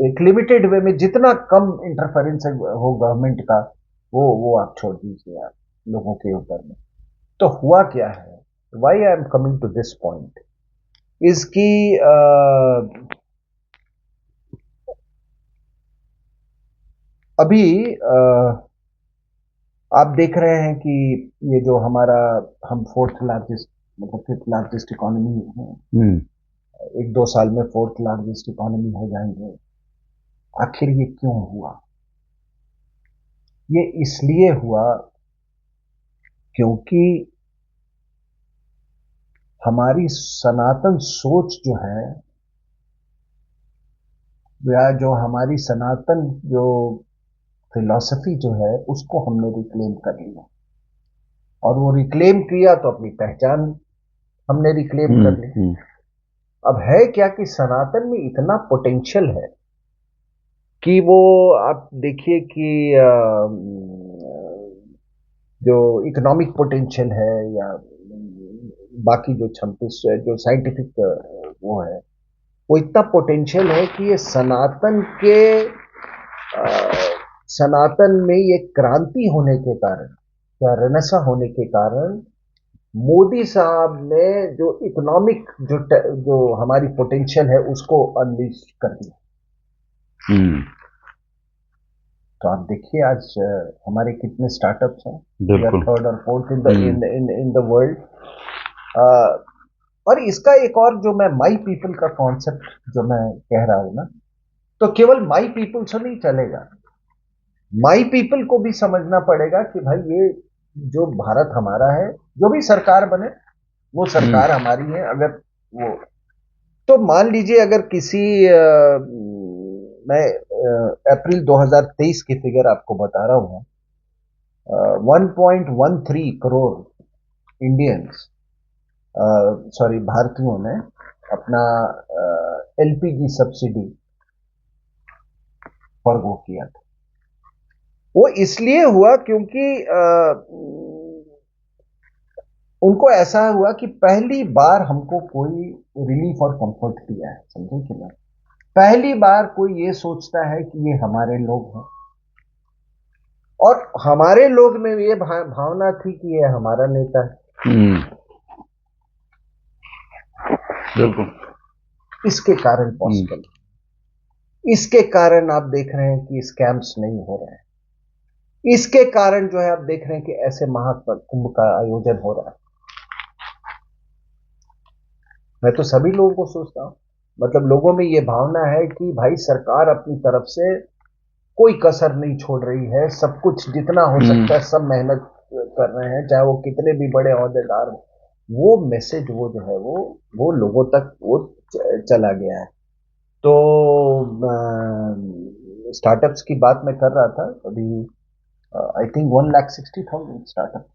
एक लिमिटेड वे में जितना कम इंटरफेरेंस हो गवर्नमेंट का, वो आप छोड़ दीजिए आप लोगों के ऊपर में। तो हुआ क्या है, why I am coming to this point, इसकी अभी आप देख रहे हैं कि ये जो हमारा, हम फोर्थ लार्जेस्ट, मतलब फिफ्थ लार्जेस्ट इकोनॉमी है, हम्म। 1-2 साल में फोर्थ लार्जेस्ट इकोनॉमी हो जाएंगे। आखिर ये क्यों हुआ? ये इसलिए हुआ क्योंकि हमारी सनातन सोच जो है, या जो हमारी सनातन जो फिलॉसफी जो है, उसको हमने रिक्लेम कर लिया। और वो रिक्लेम किया तो अपनी पहचान हमने रिक्लेम हम्म। कर ली। अब है क्या कि सनातन में इतना पोटेंशियल है कि वो, आप देखिए कि जो इकोनॉमिक पोटेंशियल है, या बाकी जो क्षमता जो साइंटिफिक वो है, वो इतना पोटेंशियल है कि ये सनातन के सनातन में ये क्रांति होने के कारण, या रेनेसा होने के कारण, मोदी साहब ने जो इकोनॉमिक जो हमारी पोटेंशियल है उसको अनलीश कर दिया। हम्म। तो आप देखिए आज हमारे कितने स्टार्टअप्स हैं। वी आर बिल्कुल। थर्ड और fourth in the hmm. In the world. और इसका एक और जो मैं माई पीपल का कॉन्सेप्ट जो मैं कह रहा हूं ना, तो केवल माई पीपल से नहीं चलेगा। माई पीपल को भी समझना पड़ेगा कि भाई ये जो भारत हमारा है, जो भी सरकार बने वो हम्म। सरकार हमारी है। अगर वो, तो मान लीजिए अगर किसी मैं अप्रैल 2023 की फिगर आपको बता रहा हूँ, 1.13 करोड़ इंडियंस, सॉरी भारतीयों ने अपना एलपीजी सब्सिडी फॉरगो किया था। वो इसलिए हुआ क्योंकि उनको ऐसा हुआ कि पहली बार हमको कोई रिलीफ और कंफर्ट दिया है, समझे कि नहीं। पहली बार कोई ये सोचता है कि ये हमारे लोग हैं, और हमारे लोग में ये भावना थी कि ये हमारा नेता है। हम्म। बिल्कुल। इसके कारण पॉसिबल, इसके कारण आप देख रहे हैं कि स्कैम्स नहीं हो रहे हैं। इसके कारण जो है आप देख रहे हैं कि ऐसे महाकुंभ का आयोजन हो रहा है। मैं तो सभी लोगों को सोचता हूं, मतलब लोगों में ये भावना है कि भाई सरकार अपनी तरफ से कोई कसर नहीं छोड़ रही है, सब कुछ जितना हो हम्म। सकता है सब मेहनत कर रहे हैं, चाहे वो कितने भी बड़े ओहदेदार हो। वो मैसेज वो जो है वो लोगों तक वो चला गया है। तो स्टार्टअप्स की बात मैं कर रहा था अभी। I think 1,60,000 startup,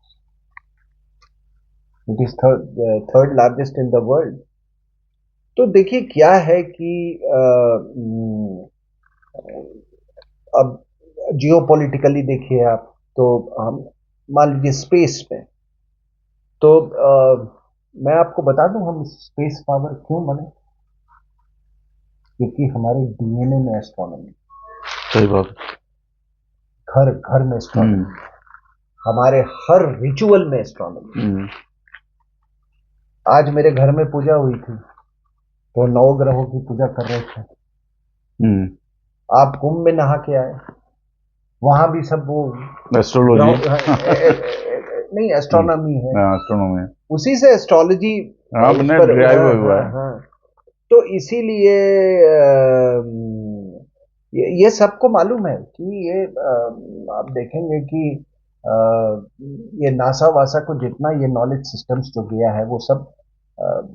it is third largest in the world. तो देखिए क्या है कि अब जियो पॉलिटिकली देखिए आप, तो हम मान लीजिए स्पेस में, तो मैं आपको बता दूं हम स्पेस पावर क्यों बने, क्योंकि हमारे डीएनए में एस्ट्रोनॉमी, सही बात। घर घर में एस्ट्रोनॉमी, हमारे हर रिचुअल में एस्ट्रोनॉमी। आज मेरे घर में पूजा हुई थी तो 9 ग्रहों की पूजा कर रहे थे। आप कुंभ में नहा के आए, वहां भी सब वो एस्ट्रोलॉजी नहीं, एस्ट्रोनॉमी है, एस्ट्रोनॉमी, उसी से एस्ट्रोलॉजी हाँ मैंने ड्राइव हुआ है। हाँ, तो इसीलिए ये सबको मालूम है कि ये आप देखेंगे कि ये नासा वासा को जितना ये नॉलेज सिस्टम्स जो गया है वो सब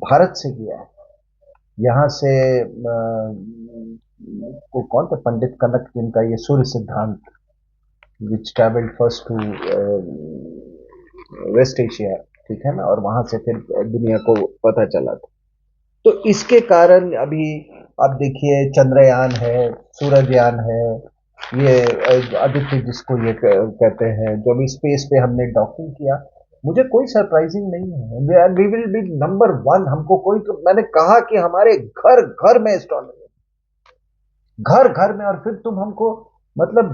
भारत से गया है। यहाँ से को कौन थे, पंडित कनक, जिनका ये Surya Siddhanta which travelled first to West Asia, ठीक है ना, और वहां से फिर दुनिया को पता चला था। तो इसके कारण अभी आप देखिए चंद्रयान है, सूरजयान है, ये आदित्य जिसको ये कहते हैं, जो भी स्पेस पे हमने डॉकिंग किया, मुझे कोई सरप्राइजिंग नहीं है। We will be number 1। हमको कोई, तो मैंने कहा कि हमारे घर घर में एस्ट्रोनॉमी, घर घर में, और फिर तुम हमको मतलब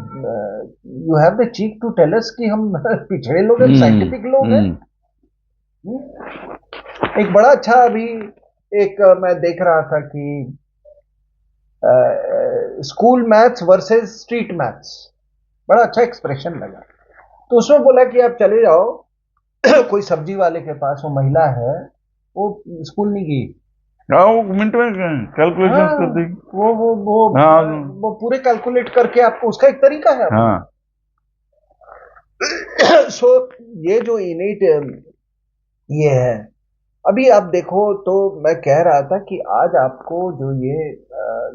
you have the cheek to tell us कि हम पिछड़े लोग हैं, साइंटिफिक लोग हैं। एक बड़ा अच्छा अभी एक मैं देख रहा था कि school maths versus street maths, बड़ा अच्छा एक्सप्रेशन लगा। तो उसमें बोला कि आप चले जाओ कोई सब्जी वाले के पास, वो महिला है, वो स्कूल नहीं गई, वो मिनट में कैलकुलेशन कर देगी, वो पूरे कैलकुलेट करके आपको, उसका एक तरीका है। हाँ। सो ये जो इनेट ये है, अभी आप देखो तो मैं कह रहा था कि आज आपको जो ये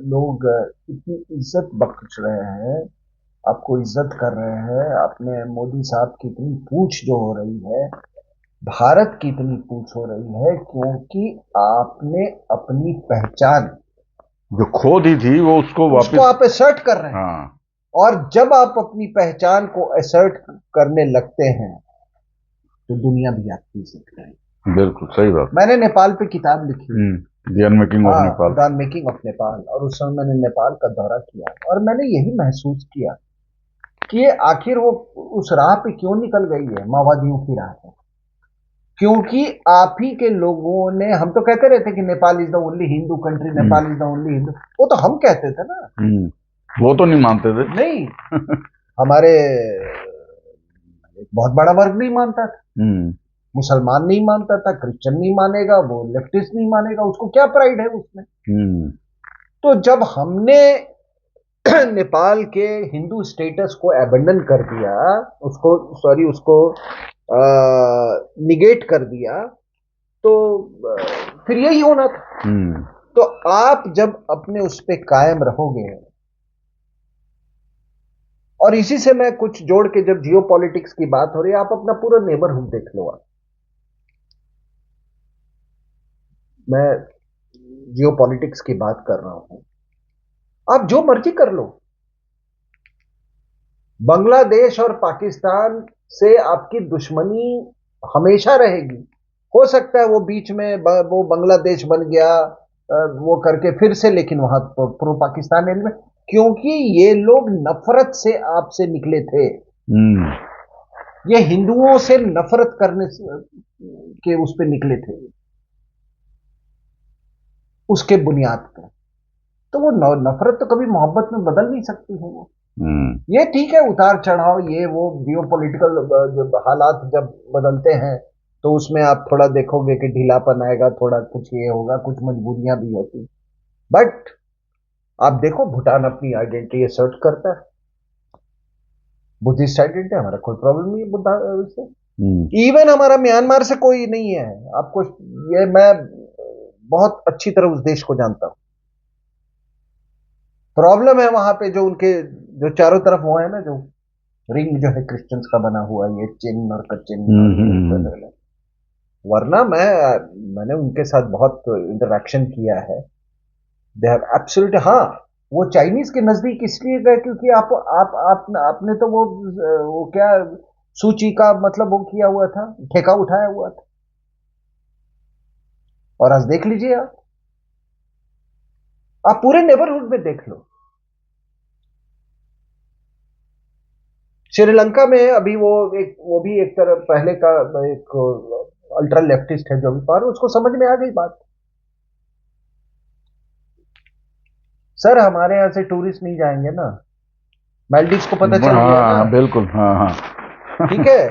लोग इतनी इज्जत बख्श रहे हैं, आपको इज्जत कर रहे हैं, आपने मोदी साहब की इतनी पूछ जो हो रही है, भारत की इतनी पूछ हो रही है, क्योंकि आपने अपनी पहचान जो खो दी थी वो उसको आप असर्ट कर रहे हैं। हाँ। और जब आप अपनी पहचान को असर्ट करने लगते हैं तो दुनिया भी आपकी इज्जत करेगी। बिल्कुल सही बात। मैंने नेपाल पे किताब लिखी, the unmaking of Nepal, the unmaking of Nepal, और उस समय मैंने नेपाल का दौरा किया और मैंने यही महसूस किया कि ये आखिर वो उस राह पे क्यों निकल गई है, माओवादियों की राह पे, क्योंकि आप ही के लोगों ने, हम तो कहते रहते कि Nepal is the only Hindu country, Nepal is the only Hindu, वो तो हम कहते थे ना, वो तो नहीं मानते थे, नहीं हमारे एक बहुत बड़ा वर्ग नहीं मानता था, मुसलमान नहीं मानता था, क्रिश्चियन नहीं मानेगा, वो लेफ्टिस्ट नहीं मानेगा, उसको क्या प्राइड है उसमें। तो जब हमने नेपाल के हिंदू स्टेटस को एबंडन कर दिया, उसको निगेट कर दिया, तो फिर यही होना था। तो आप जब अपने उस पे कायम रहोगे, और इसी से मैं कुछ जोड़ के, जब जियो पॉलिटिक्स की बात हो रही है, आप अपना पूरा नेबरहुड देख लो। मैं जियो पॉलिटिक्स की बात कर रहा हूं, आप जो मर्जी कर लो, बांग्लादेश और पाकिस्तान से आपकी दुश्मनी हमेशा रहेगी। हो सकता है वो बीच में वो बांग्लादेश बन गया, वो करके फिर से, लेकिन वहां प्रो पाकिस्तान एलिमेंट, क्योंकि ये लोग नफरत से आपसे निकले थे। ये हिंदुओं से नफरत करने के उस पे निकले थे, उसके बुनियाद पर। तो वो नफरत तो कभी मोहब्बत में बदल नहीं सकती है वो। ये ठीक है, उतार चढ़ाव, ये वो जियो पॉलिटिकल हालात जब बदलते हैं तो उसमें आप थोड़ा देखोगे कि ढीलापन आएगा, थोड़ा कुछ ये होगा, कुछ मजबूरियां भी होती, बट आप देखो भूटान अपनी आइडेंटिटी असर्ट करता है, बुद्धिस्ट आइडेंटिटी, हमारा कोई प्रॉब्लम नहीं है बुद्धा से। इवन हमारा म्यांमार से कोई नहीं है, आपको ये मैं बहुत अच्छी तरह उस देश को जानता हूं। प्रॉब्लम है वहां पे जो उनके जो चारों तरफ वो है ना, जो रिंग जो है क्रिश्चियंस का बना हुआ, ये चिन और कचिन, वरना मैंने उनके साथ बहुत इंटरेक्शन किया है। दे हैव एब्सोल्यूट, हाँ, वो चाइनीज के नजदीक इसलिए गए क्योंकि आपने तो वो क्या सूची का मतलब वो किया हुआ था, ठेका उठाया हुआ था। और आज देख लीजिए, आप पूरे नेबरहुड में देख लो। श्रीलंका में अभी वो भी एक तरह पहले का एक अल्ट्रा लेफ्टिस्ट है जो भी पार, उसको समझ में आ गई बात। सर हमारे यहां से टूरिस्ट नहीं जाएंगे ना, मालदीव्स को पता चल गया ना। हाँ बिल्कुल, हाँ हाँ। ठीक है।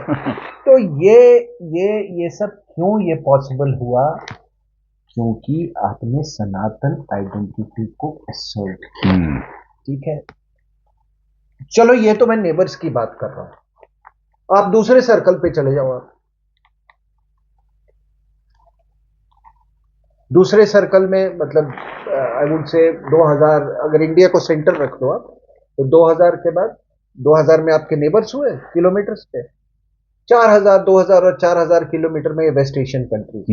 तो ये सब क्यों ये पॉसिबल हुआ? क्योंकि आपने सनातन आइडेंटिटी को असर्ट किया। ठीक है, चलो ये तो मैं नेबर्स की बात कर रहा हूं। आप दूसरे सर्कल पे चले जाओ। आप दूसरे सर्कल में मतलब आई वुड से 2000, अगर इंडिया को सेंटर रख दो आप, तो 2000 के बाद 2000 में आपके नेबर्स हुए किलोमीटर्स पे 4000, 2000 और 4000 किलोमीटर में वेस्ट एशियन कंट्रीज।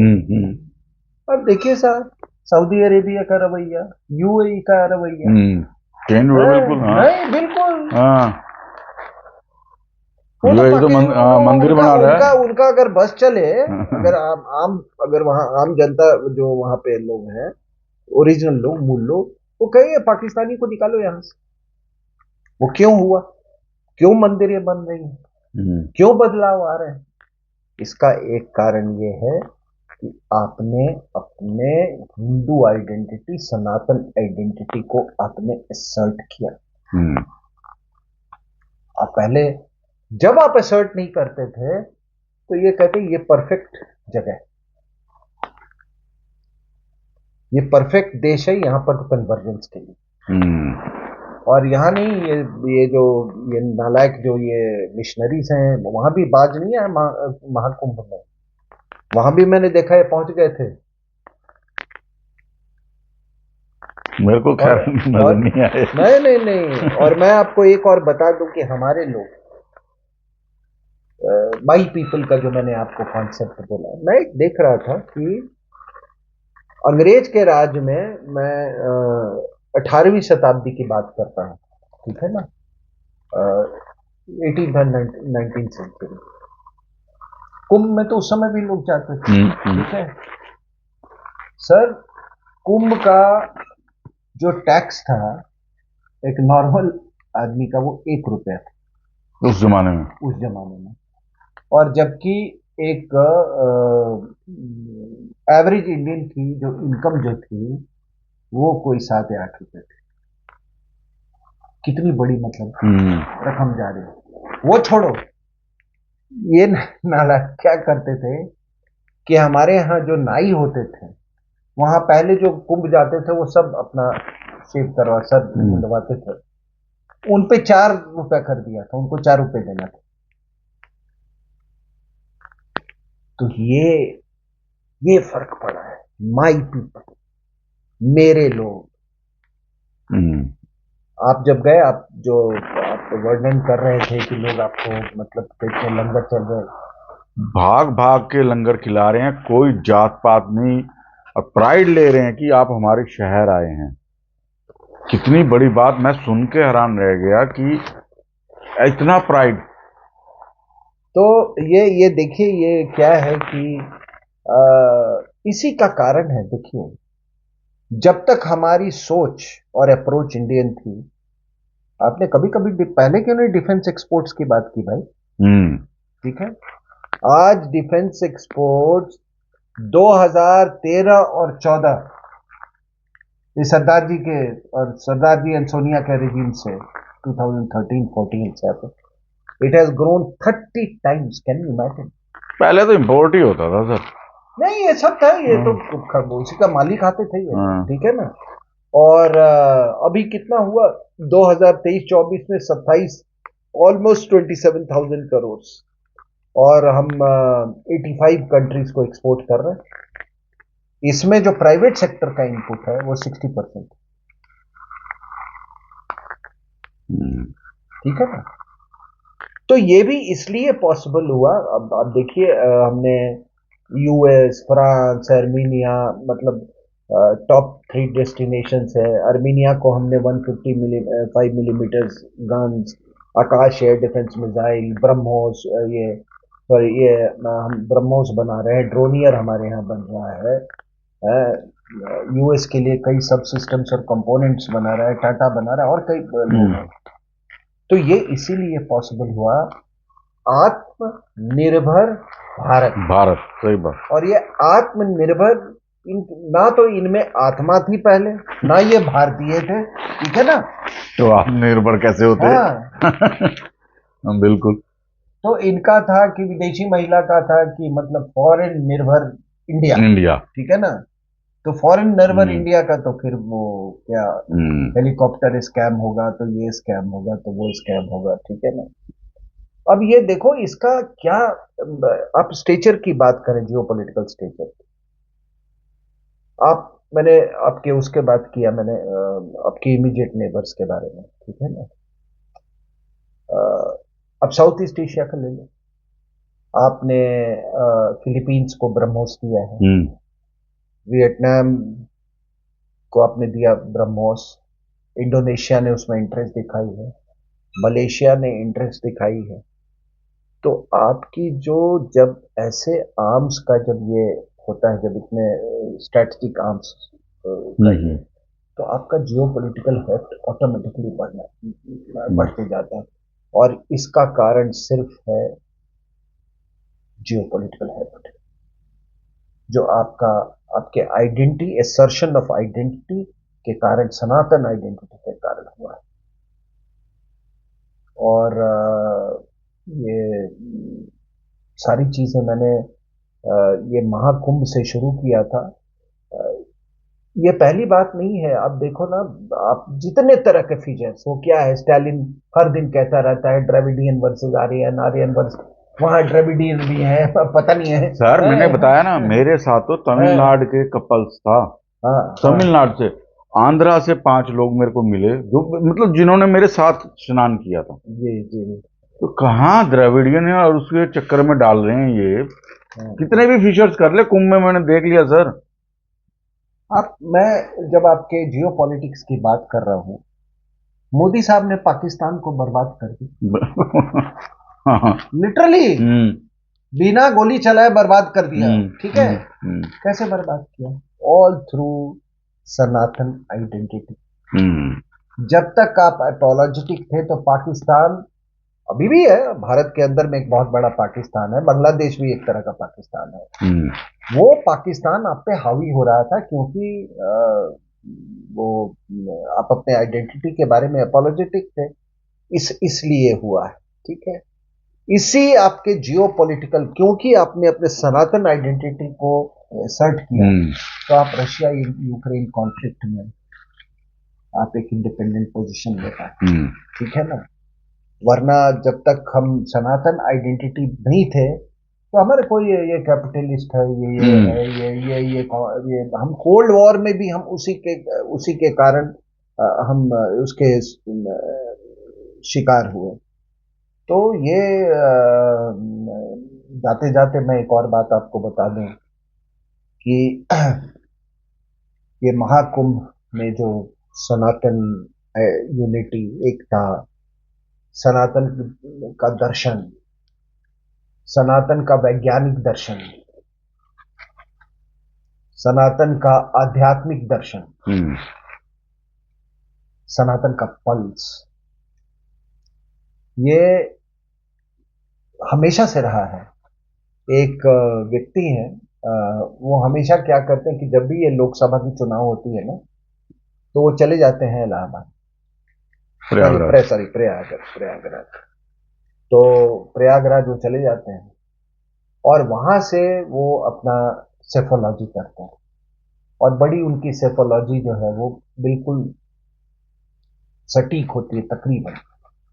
अब देखिए साहब, सऊदी अरेबिया का रवैया, यूएई का रवैया, चेंज हुआ बिल्कुल। हाँ नहीं बिल्कुल। हाँ, वो तो यूएई तो मंदिर बना रहा है। उनका अगर बस चले, अगर अगर वहां आम जनता जो वहां पे लोग हैं, ओरिजिनल लोग, मूल लोग, वो कहे पाकिस्तानी को निकालो यहां से। वो क्यों हुआ? क्यों मंदिरें बन रही हैं? क्यों बदलाव आ रहे हैं? इसका एक कारण ये है कि आपने अपने हिंदू आइडेंटिटी, सनातन आइडेंटिटी को आपने असर्ट किया। आप पहले जब आप असर्ट नहीं करते थे तो ये कहते ये परफेक्ट जगह है, ये परफेक्ट देश है, यहां पर कन्वर्जेंस के लिए। और यहाँ नहीं, ये जो ये नालायक जो ये मिशनरीज हैं, वहां भी बाज नहीं है महाकुंभ में। वहां भी मैंने देखा है पहुंच गए थे। मेरे को खैर नजर नहीं आए। नहीं नहीं नहीं। और मैं आपको एक और बता दूं कि हमारे लोग, माई पीपल का जो मैंने आपको कॉन्सेप्ट बोला, मैं देख रहा था कि अंग्रेज के राज में, मैं 18वीं शताब्दी की बात करता हूँ, ठीक है ना, 19th सेंचुरी। कुंभ में तो उस समय भी लोग जाते थे। ठीक है सर, कुंभ का जो टैक्स था एक नॉर्मल आदमी का, वो 1 रुपया था उस जमाने में। और जबकि एक एवरेज इंडियन की जो इनकम जो थी वो कोई 7 या 8 रुपए थी। कितनी बड़ी मतलब रकम जा रही है। वो छोड़ो, ये नाला क्या करते थे कि हमारे यहाँ जो नाई होते थे, वहां पहले जो कुंभ जाते थे वो सब अपना शेव करवा, सर मुंडवाते थे, उन पे 4 रुपया कर दिया था, उनको 4 रुपए देना था। तो ये फर्क पड़ा है। माई पीपल, मेरे लोग। आप जब गए, आप जो आप वर्णन कर रहे थे कि लोग आपको मतलब कैसे लंगर चल रहे, भाग भाग के लंगर खिला रहे हैं, कोई जात पात नहीं, और प्राइड ले रहे हैं कि आप हमारे शहर आए हैं। कितनी बड़ी बात, मैं सुन के हैरान रह गया कि इतना प्राइड। तो ये देखिए, ये क्या है कि इसी का कारण है। देखिए, जब तक हमारी सोच और अप्रोच इंडियन थी, आपने कभी कभी पहले क्यों नहीं डिफेंस एक्सपोर्ट्स की बात की भाई? ठीक है, आज डिफेंस एक्सपोर्ट्स 2013 और 14, ये सरदार जी के और सरदार जी एंड सोनिया के रिजीम से 2013-14 से it has grown 30 times. Can you imagine? पहले तो इम्पोर्ट ही होता था सर। नहीं, ये सब था, ये तो उसी का मालिक आते थे ये। ठीक है ना। और अभी कितना हुआ 2023-24 में? 27, ऑलमोस्ट 27,000 करोड़। और हम 85 कंट्रीज को एक्सपोर्ट कर रहे हैं। इसमें जो प्राइवेट सेक्टर का इनपुट है वो 60%। ठीक है ना। तो ये भी इसलिए पॉसिबल हुआ। अब देखिए, हमने यूएस, फ्रांस, अर्मीनिया, मतलब टॉप 3 डेस्टिनेशन है। अर्मीनिया को हमने 155 मिलीमीटर गन्स, आकाश एयर डिफेंस मिसाइल, ब्रह्मोस, ये सॉरी ये हम ब्रह्मोस बना रहे हैं, ड्रोनियर हमारे यहाँ बन रहा है। यूएस के लिए कई सब सिस्टम्स और कंपोनेंट्स बना रहा है, टाटा बना रहा है, और कई लोग हैं। तो ये इसीलिए पॉसिबल हुआ, आत्मनिर्भर भारत। भारत, सही बात। और ये आत्मनिर्भर, ना तो इनमें आत्मा थी पहले, ना ये भारतीय थे, ठीक है ना। तो आत्मनिर्भर कैसे होते? हाँ बिल्कुल। तो इनका था कि विदेशी महिला का था कि मतलब फॉरेन निर्भर इंडिया, इंडिया। ठीक है ना। तो फॉरेन निर्भर इंडिया का तो फिर वो क्या, हेलीकॉप्टर स्कैम होगा तो ये स्कैम होगा तो वो स्कैम होगा, ठीक है ना। अब ये देखो इसका क्या, आप स्टेचर की बात करें, जियोपॉलिटिकल स्टेचर, आप, मैंने आपके उसके बात किया, मैंने आपके इमीडिएट नेबर्स के बारे में, ठीक है ना। अब साउथ ईस्ट एशिया का ले लो, आपने फिलीपींस को ब्रह्मोस दिया है, वियतनाम को आपने दिया ब्रह्मोस, इंडोनेशिया ने उसमें इंटरेस्ट दिखाई है, मलेशिया ने इंटरेस्ट दिखाई है। तो आपकी जो, जब ऐसे आर्म्स का जब ये होता है, जब इतने स्ट्रेटजिक आर्म्स का ये, तो आपका जियो पोलिटिकल हेफ्ट ऑटोमेटिकली बढ़ते जाता है। और इसका कारण सिर्फ है जियो पोलिटिकल हेफ्ट, जो आपका, आपके आइडेंटिटी, एसर्शन ऑफ आइडेंटिटी के कारण, सनातन आइडेंटिटी के कारण हुआ है। और ये सारी चीजें मैंने ये महाकुंभ से शुरू किया था। ये पहली बात नहीं है, आप देखो ना, आप जितने तरह के फीचर्स, वो क्या है, स्टालिन हर दिन कहता रहता है Dravidian versus Aryan, Aryan versus, वहां द्रविडियन भी है, पता नहीं है सर, मैंने बताया ना, मेरे साथ तो तमिलनाडु के कपल्स था। हाँ तमिलनाडु से, आंध्रा से 5 लोग मेरे को मिले, जो मतलब जिन्होंने मेरे साथ स्नान किया था। जी जी। तो कहाँ द्रविडियन है और उसके चक्कर में डाल रहे हैं ये। कितने भी फीचर्स कर ले, कुंभ में मैंने देख लिया सर। आप, मैं जब आपके जियो पॉलिटिक्स की बात कर रहा हूं, मोदी साहब ने पाकिस्तान को बर्बाद कर दी, लिटरली बिना गोली चलाए बर्बाद कर दिया, ठीक है। कैसे बर्बाद किया? ऑल थ्रू सनातन आइडेंटिटी। जब तक आप अपोलॉजेटिक थे तो पाकिस्तान, अभी भी है, भारत के अंदर में एक बहुत बड़ा पाकिस्तान है, बांग्लादेश भी एक तरह का पाकिस्तान है। वो पाकिस्तान आप पे हावी हो रहा था क्योंकि वो, आप अपने आइडेंटिटी के बारे में अपोलॉजेटिक थे, इसलिए हुआ है, ठीक है। इसी आपके जियो पॉलिटिकल, क्योंकि आपने अपने सनातन आइडेंटिटी को सर्ट किया, तो आप रशिया यूक्रेन कॉन्फ्लिक्ट में आप एक इंडिपेंडेंट पोजीशन ले पाए, ठीक है ना। वरना जब तक हम सनातन आइडेंटिटी नहीं थे, तो हमारे कोई ये कैपिटलिस्ट है, ये है, ये हम कोल्ड वॉर में भी हम उसी के कारण हम उसके शिकार हुए। तो ये जाते जाते मैं एक और बात आपको बता दूं कि ये महाकुंभ में जो सनातन यूनिटी, एकता, सनातन का दर्शन, सनातन का वैज्ञानिक दर्शन, सनातन का आध्यात्मिक दर्शन, सनातन का पल्स, ये हमेशा से रहा है। एक व्यक्ति है, वो हमेशा क्या करते हैं कि जब भी ये लोकसभा की चुनाव होती है ना, तो वो चले जाते हैं इलाहाबाद, प्रयागराज। तो प्रयागराज वो चले जाते हैं और वहां से वो अपना सेफोलॉजी करते हैं, और बड़ी उनकी सेफोलॉजी जो है वो बिल्कुल सटीक होती है तकरीबन,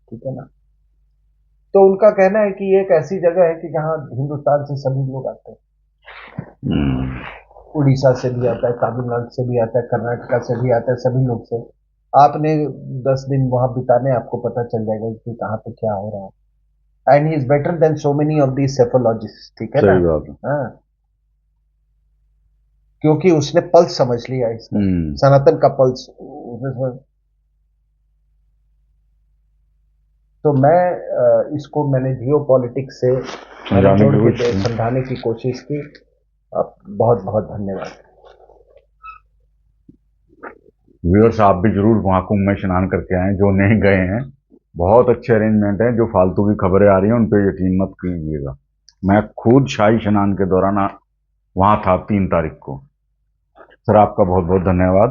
ठीक है ना। तो उनका कहना है कि ये एक ऐसी जगह है कि जहां हिंदुस्तान से सभी लोग आते हैं, उड़ीसा से भी आता है, तमिलनाडु से भी आता है, कर्नाटका से भी आता है, सभी लोग से। आपने 10 दिन वहां बिताने, आपको पता चल जाएगा कि कहाँ पे क्या हो रहा है। And he is better than so many of the psephologists, ठीक है ना। हाँ, क्योंकि उसने पल्स समझ लिया इसका, सनातन का पल्स उसने। तो मैं इसको मैंने जियो पॉलिटिक्स से जोड़ के समझाने की कोशिश की। बहुत बहुत धन्यवाद। व्यूअर्स आप भी जरूर महाकुंभ में स्नान करके आएं जो नहीं गए हैं। बहुत अच्छे अरेंजमेंट हैं। जो फालतू की खबरें आ रही हैं उन पर यकीन मत कीजिएगा। मैं खुद शाही स्नान के दौरान वहां था 3 तारीख को। सर आपका बहुत बहुत धन्यवाद।